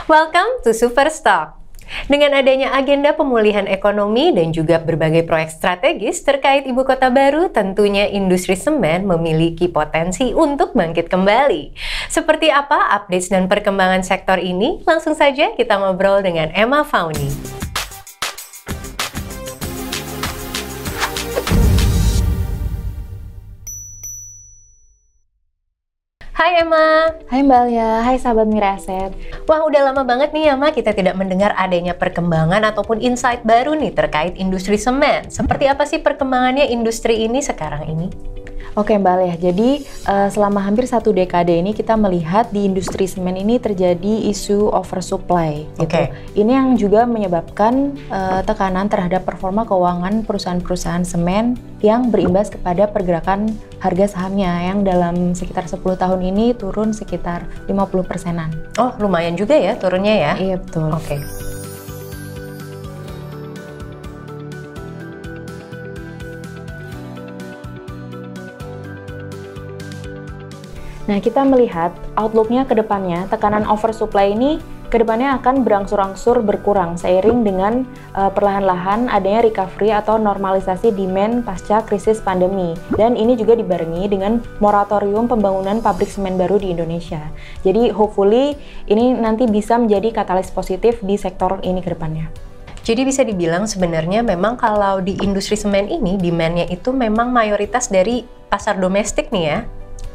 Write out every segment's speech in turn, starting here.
Welcome to Superstock. Dengan adanya agenda pemulihan ekonomi dan juga berbagai proyek strategis terkait ibu kota baru, tentunya industri semen memiliki potensi untuk bangkit kembali. Seperti apa updates dan perkembangan sektor ini? Langsung saja kita ngobrol dengan Emma Fauni. Hai Emma. Hai Mbak Alia, hai sahabat Miraset. Wah, udah lama banget nih Emma kita tidak mendengar adanya perkembangan ataupun insight baru nih terkait industri semen. Seperti apa sih perkembangannya industri ini sekarang ini? Oke Mbak Alia, jadi selama hampir 1 dekade ini kita melihat di industri semen ini terjadi isu oversupply gitu. Ini yang juga menyebabkan tekanan terhadap performa keuangan perusahaan-perusahaan semen yang berimbas kepada pergerakan harga sahamnya yang dalam sekitar 10 tahun ini turun sekitar 50%-an. Oh, lumayan juga ya turunnya ya? Iya, betul. Oke. Nah, kita melihat outlook-nya ke depannya, tekanan oversupply ini ke depannya akan berangsur-angsur berkurang seiring dengan perlahan-lahan adanya recovery atau normalisasi demand pasca krisis pandemi. Dan ini juga dibarengi dengan moratorium pembangunan pabrik semen baru di Indonesia. Jadi, hopefully ini nanti bisa menjadi katalis positif di sektor ini ke depannya. Jadi bisa dibilang sebenarnya memang kalau di industri semen ini demand-nya itu memang mayoritas dari pasar domestik nih ya?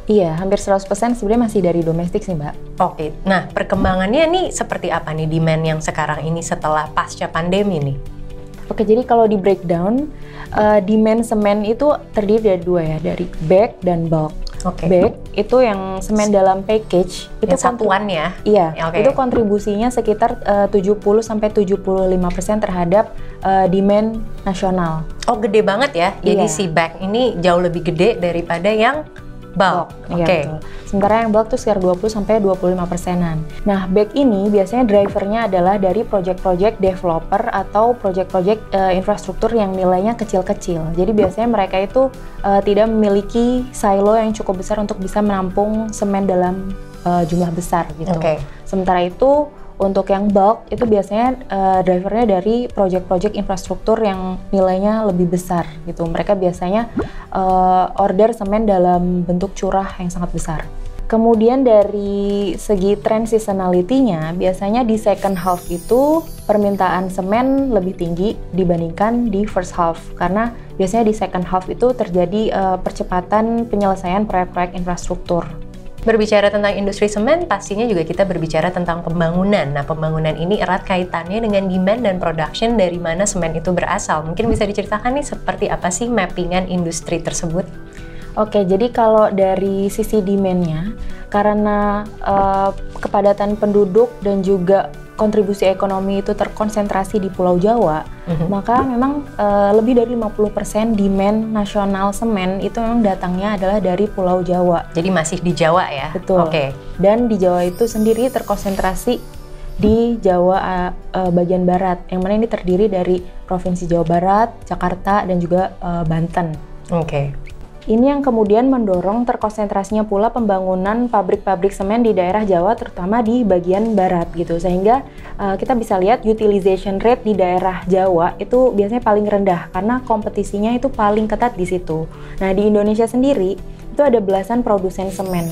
Iya, hampir 100% sebenarnya masih dari domestik sih, Mbak. Oke, nah perkembangannya nih seperti apa nih demand yang sekarang ini setelah pasca pandemi nih? Oke, jadi kalau di breakdown, demand semen itu terdiri dari 2 ya, dari bag dan bulk. Bag itu yang semen dalam package, itu satuan ya? Iya, itu kontribusinya sekitar 70-75% terhadap demand nasional. Oh, gede banget ya? Jadi si bag ini jauh lebih gede daripada yang bulk. Iya, sementara yang bulk itu sekitar 20-25%-an. Nah, bag ini biasanya drivernya adalah dari project-project developer atau project-project infrastruktur yang nilainya kecil-kecil. Jadi biasanya mereka itu tidak memiliki silo yang cukup besar untuk bisa menampung semen dalam jumlah besar gitu. Sementara itu untuk yang bulk itu biasanya drivernya dari project-project infrastruktur yang nilainya lebih besar gitu. Mereka biasanya order semen dalam bentuk curah yang sangat besar. Kemudian dari segi tren seasonality-nya, biasanya di second half itu permintaan semen lebih tinggi dibandingkan di first half. Karena biasanya di second half itu terjadi percepatan penyelesaian proyek-proyek infrastruktur. Berbicara tentang industri semen, pastinya juga kita berbicara tentang pembangunan. Nah, pembangunan ini erat kaitannya dengan demand dan production dari mana semen itu berasal. Mungkin bisa diceritakan nih seperti apa sih mappingan industri tersebut? Oke, jadi kalau dari sisi demand-nya, karena kepadatan penduduk dan juga kontribusi ekonomi itu terkonsentrasi di Pulau Jawa, maka memang lebih dari 50% demand nasional semen itu memang datangnya adalah dari Pulau Jawa. Jadi masih di Jawa ya? Betul. Dan di Jawa itu sendiri terkonsentrasi di Jawa bagian barat, yang mana ini terdiri dari Provinsi Jawa Barat, Jakarta, dan juga Banten. Ini yang kemudian mendorong terkonsentrasinya pula pembangunan pabrik-pabrik semen di daerah Jawa, terutama di bagian barat gitu. Sehingga kita bisa lihat utilization rate di daerah Jawa itu biasanya paling rendah karena kompetisinya itu paling ketat di situ. Nah, di Indonesia sendiri itu ada belasan produsen semen.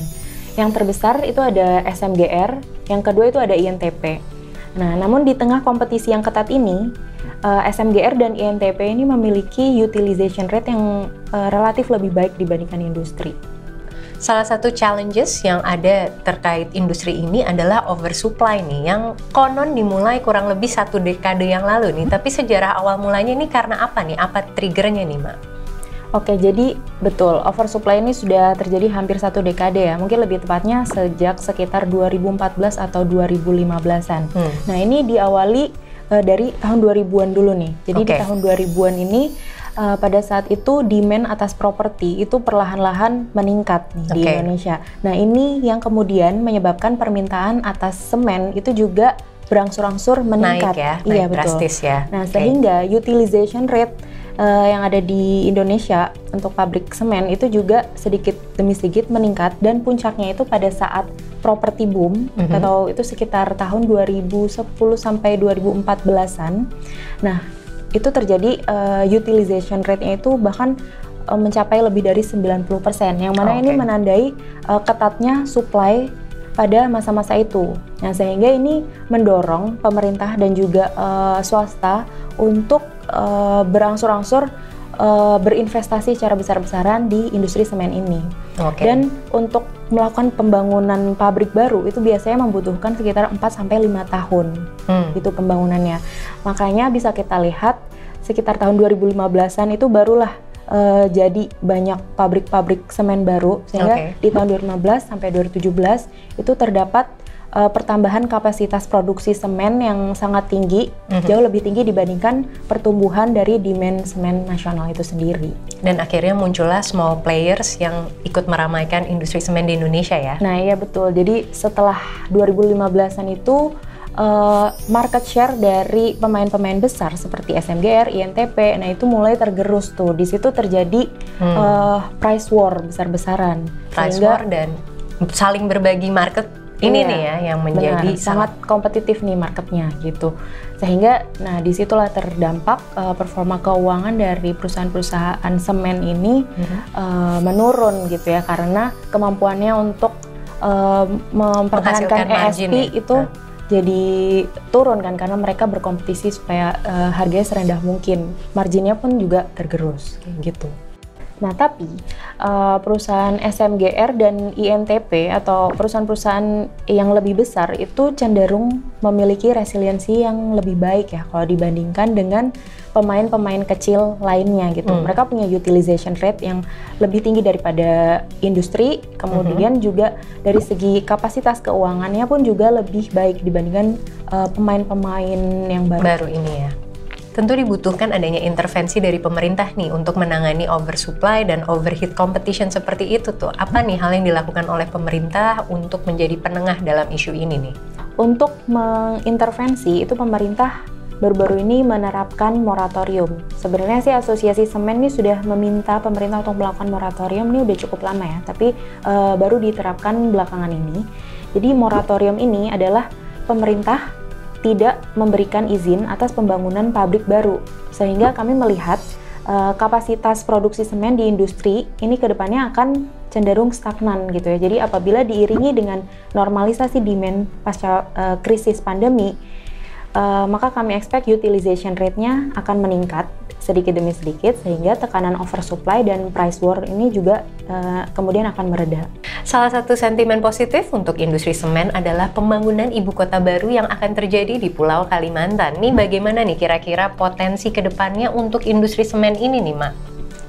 Yang terbesar itu ada SMGR, yang kedua itu ada INTP. Nah, namun di tengah kompetisi yang ketat ini, SMGR dan INTP ini memiliki utilization rate yang relatif lebih baik dibandingkan industri. Salah satu challenges yang ada terkait industri ini adalah oversupply nih, yang konon dimulai kurang lebih 1 dekade yang lalu nih. Tapi sejarah awal mulanya ini karena apa nih? Apa triggernya nih, Mbak? Oke, jadi betul, oversupply ini sudah terjadi hampir 1 dekade ya. Mungkin lebih tepatnya sejak sekitar 2014 atau 2015-an. Nah, ini diawali dari tahun 2000-an dulu nih. Jadi di tahun 2000-an ini pada saat itu demand atas properti itu perlahan-lahan meningkat nih di Indonesia. Nah, ini yang kemudian menyebabkan permintaan atas semen itu juga berangsur-angsur meningkat. Naik ya, naik drastis ya. Nah, sehingga utilization rate yang ada di Indonesia untuk pabrik semen itu juga sedikit demi sedikit meningkat, dan puncaknya itu pada saat properti boom atau itu sekitar tahun 2010 sampai 2014-an. Nah, itu terjadi utilization rate-nya itu bahkan mencapai lebih dari 90%, yang mana ini menandai ketatnya supply pada masa-masa itu. Nah, sehingga ini mendorong pemerintah dan juga swasta untuk berangsur-angsur berinvestasi secara besar-besaran di industri semen ini. Dan untuk melakukan pembangunan pabrik baru itu biasanya membutuhkan sekitar 4-5 tahun itu pembangunannya. Makanya bisa kita lihat sekitar tahun 2015-an itu barulah jadi banyak pabrik-pabrik semen baru, sehingga di tahun 2015 sampai 2017 itu terdapat pertambahan kapasitas produksi semen yang sangat tinggi, jauh lebih tinggi dibandingkan pertumbuhan dari demand semen nasional itu sendiri. Dan akhirnya muncullah small players yang ikut meramaikan industri semen di Indonesia ya? Nah iya betul, jadi setelah 2015-an itu market share dari pemain-pemain besar seperti SMGR, INTP, nah itu mulai tergerus tuh. Di situ terjadi price war besar-besaran. Price war dan saling berbagi market ini nih ya yang menjadi sangat kompetitif nih marketnya gitu. Sehingga nah disitulah terdampak performa keuangan dari perusahaan-perusahaan semen ini menurun gitu ya, karena kemampuannya untuk mempertahankan ESP itu jadi turun kan, karena mereka berkompetisi supaya harganya serendah mungkin, marginnya pun juga tergerus kayak gitu. Nah tapi perusahaan SMGR dan INTP atau perusahaan-perusahaan yang lebih besar itu cenderung memiliki resiliensi yang lebih baik ya kalau dibandingkan dengan pemain-pemain kecil lainnya gitu. Mereka punya utilization rate yang lebih tinggi daripada industri, kemudian juga dari segi kapasitas keuangannya pun juga lebih baik dibandingkan pemain-pemain yang baru ini ya. Tentu dibutuhkan adanya intervensi dari pemerintah nih untuk menangani oversupply dan overheat competition seperti itu tuh. Apa nih hal yang dilakukan oleh pemerintah untuk menjadi penengah dalam isu ini nih? Untuk mengintervensi itu pemerintah baru-baru ini menerapkan moratorium. Sebenarnya sih Asosiasi Semen ini sudah meminta pemerintah untuk melakukan moratorium ini udah cukup lama ya, tapi baru diterapkan belakangan ini. Jadi moratorium ini adalah pemerintah tidak memberikan izin atas pembangunan pabrik baru, sehingga kami melihat kapasitas produksi semen di industri ini kedepannya akan cenderung stagnan gitu ya. Jadi apabila diiringi dengan normalisasi demand pasca krisis pandemi, maka kami expect utilization rate-nya akan meningkat sedikit demi sedikit, sehingga tekanan oversupply dan price war ini juga kemudian akan mereda. Salah satu sentimen positif untuk industri semen adalah pembangunan ibu kota baru yang akan terjadi di Pulau Kalimantan. Nih bagaimana nih kira-kira potensi kedepannya untuk industri semen ini nih, Mak?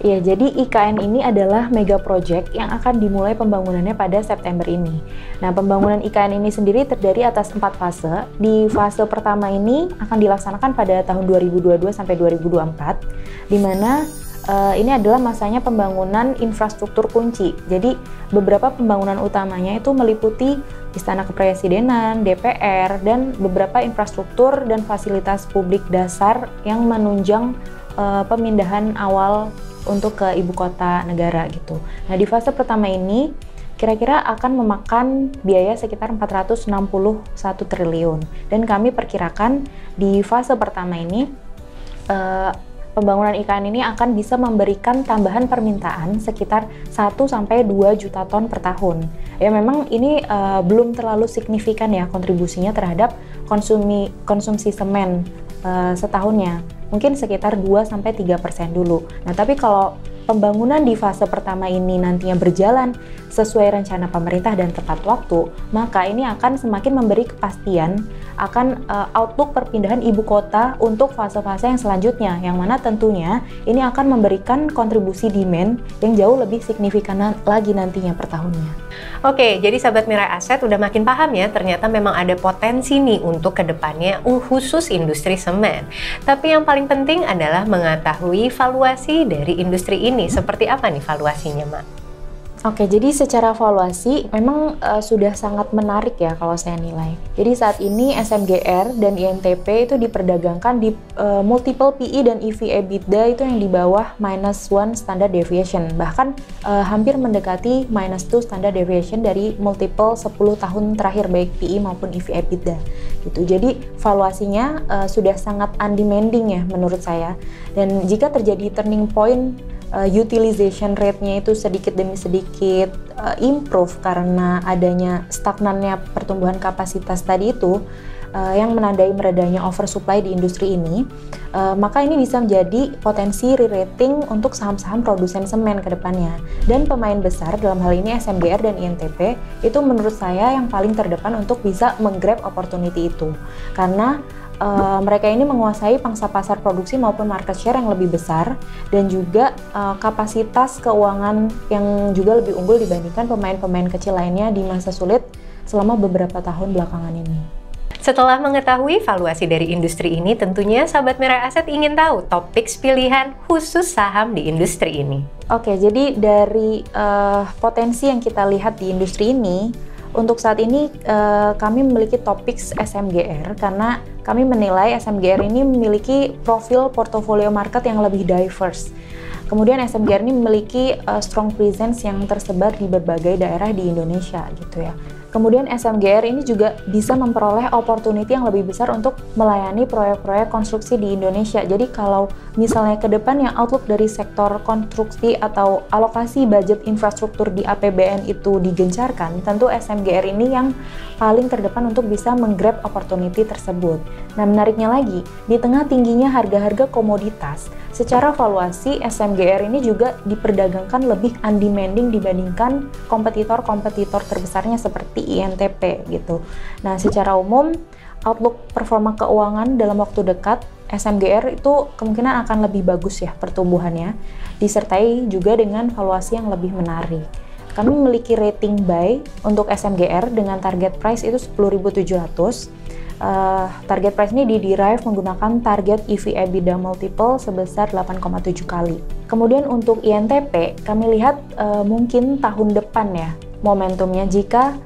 Ya, jadi IKN ini adalah mega project yang akan dimulai pembangunannya pada September ini. Nah, pembangunan IKN ini sendiri terdiri atas 4 fase. Di fase pertama ini akan dilaksanakan pada tahun 2022 sampai 2024, di mana ini adalah masanya pembangunan infrastruktur kunci. Jadi, beberapa pembangunan utamanya itu meliputi Istana Kepresidenan, DPR, dan beberapa infrastruktur dan fasilitas publik dasar yang menunjang pemindahan awal untuk ke ibu kota negara gitu. Nah, di fase pertama ini kira-kira akan memakan biaya sekitar 461 triliun. Dan kami perkirakan di fase pertama ini pembangunan IKN ini akan bisa memberikan tambahan permintaan sekitar 1-2 juta ton per tahun. Ya memang ini belum terlalu signifikan ya kontribusinya terhadap konsumsi semen setahunnya. Mungkin sekitar 2-3% dulu. Nah, tapi kalau pembangunan di fase pertama ini nantinya berjalan sesuai rencana pemerintah dan tepat waktu, maka ini akan semakin memberi kepastian akan outlook perpindahan ibu kota untuk fase-fase yang selanjutnya, yang mana tentunya ini akan memberikan kontribusi demand yang jauh lebih signifikan lagi nantinya per tahunnya. Oke, jadi sahabat Mirai Aset udah makin paham ya, ternyata memang ada potensi nih untuk kedepannya khusus industri semen. Tapi yang paling penting adalah mengetahui valuasi dari industri ini. Seperti apa nih valuasinya, Mak? Oke, jadi secara valuasi memang sudah sangat menarik ya kalau saya nilai. Jadi saat ini SMGR dan INTP itu diperdagangkan di multiple PE dan EV/EBITDA itu yang di bawah -1 standard deviation. Bahkan hampir mendekati -2 standard deviation dari multiple 10 tahun terakhir baik PE maupun EV/EBITDA. Gitu. Jadi valuasinya sudah sangat undemanding ya menurut saya. Dan jika terjadi turning point utilization rate-nya itu sedikit demi sedikit improve karena adanya stagnannya pertumbuhan kapasitas tadi itu yang menandai meredanya oversupply di industri ini, maka ini bisa menjadi potensi re-rating untuk saham-saham produsen semen ke depannya. Dan pemain besar dalam hal ini SMGR dan INTP itu menurut saya yang paling terdepan untuk bisa menggrab opportunity itu. Karena mereka ini menguasai pangsa pasar produksi maupun market share yang lebih besar dan juga kapasitas keuangan yang juga lebih unggul dibandingkan pemain-pemain kecil lainnya di masa sulit selama beberapa tahun belakangan ini. Setelah mengetahui valuasi dari industri ini, tentunya sahabat Mirai Aset ingin tahu top picks pilihan khusus saham di industri ini. Oke, jadi dari potensi yang kita lihat di industri ini, untuk saat ini kami memiliki top picks SMGR karena kami menilai SMGR ini memiliki profil portofolio market yang lebih diverse. Kemudian SMGR ini memiliki strong presence yang tersebar di berbagai daerah di Indonesia gitu ya. Kemudian SMGR ini juga bisa memperoleh opportunity yang lebih besar untuk melayani proyek-proyek konstruksi di Indonesia. Jadi kalau misalnya ke depannya outlook dari sektor konstruksi atau alokasi budget infrastruktur di APBN itu digencarkan, tentu SMGR ini yang paling terdepan untuk bisa menggrab opportunity tersebut. Nah, menariknya lagi, di tengah tingginya harga-harga komoditas, secara valuasi SMGR ini juga diperdagangkan lebih undemanding dibandingkan kompetitor-kompetitor terbesarnya seperti INTP gitu. Nah, secara umum outlook performa keuangan dalam waktu dekat SMGR itu kemungkinan akan lebih bagus ya pertumbuhannya, disertai juga dengan valuasi yang lebih menarik. Kami memiliki rating buy untuk SMGR dengan target price itu 10.700. Target price ini diderive menggunakan target EV/EBITDA multiple sebesar 8,7 kali. Kemudian untuk INTP, kami lihat mungkin tahun depan ya momentumnya jika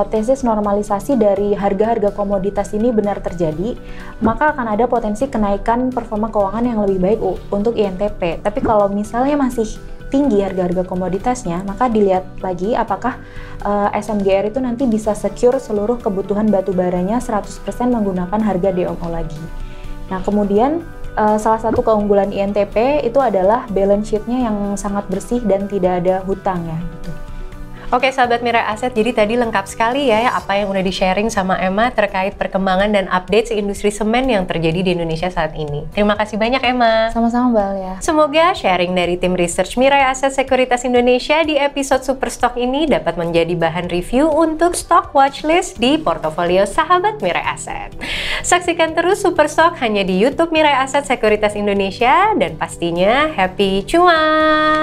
tesis normalisasi dari harga-harga komoditas ini benar terjadi, maka akan ada potensi kenaikan performa keuangan yang lebih baik untuk INTP. Tapi kalau misalnya masih tinggi harga-harga komoditasnya, maka dilihat lagi apakah SMGR itu nanti bisa secure seluruh kebutuhan batu baranya 100% menggunakan harga DMO lagi. Nah, kemudian salah satu keunggulan INTP itu adalah balance sheet-nya yang sangat bersih dan tidak ada hutang ya gitu. Oke sahabat Mirai Aset, jadi tadi lengkap sekali ya apa yang udah di-sharing sama Emma terkait perkembangan dan update industri semen yang terjadi di Indonesia saat ini. Terima kasih banyak Emma. Sama-sama Mbak Alia. Semoga sharing dari tim research Mirai Aset Sekuritas Indonesia di episode Superstock ini dapat menjadi bahan review untuk stock watchlist di portofolio sahabat Mirai Aset. Saksikan terus Superstock hanya di YouTube Mirai Aset Sekuritas Indonesia dan pastinya happy cuan!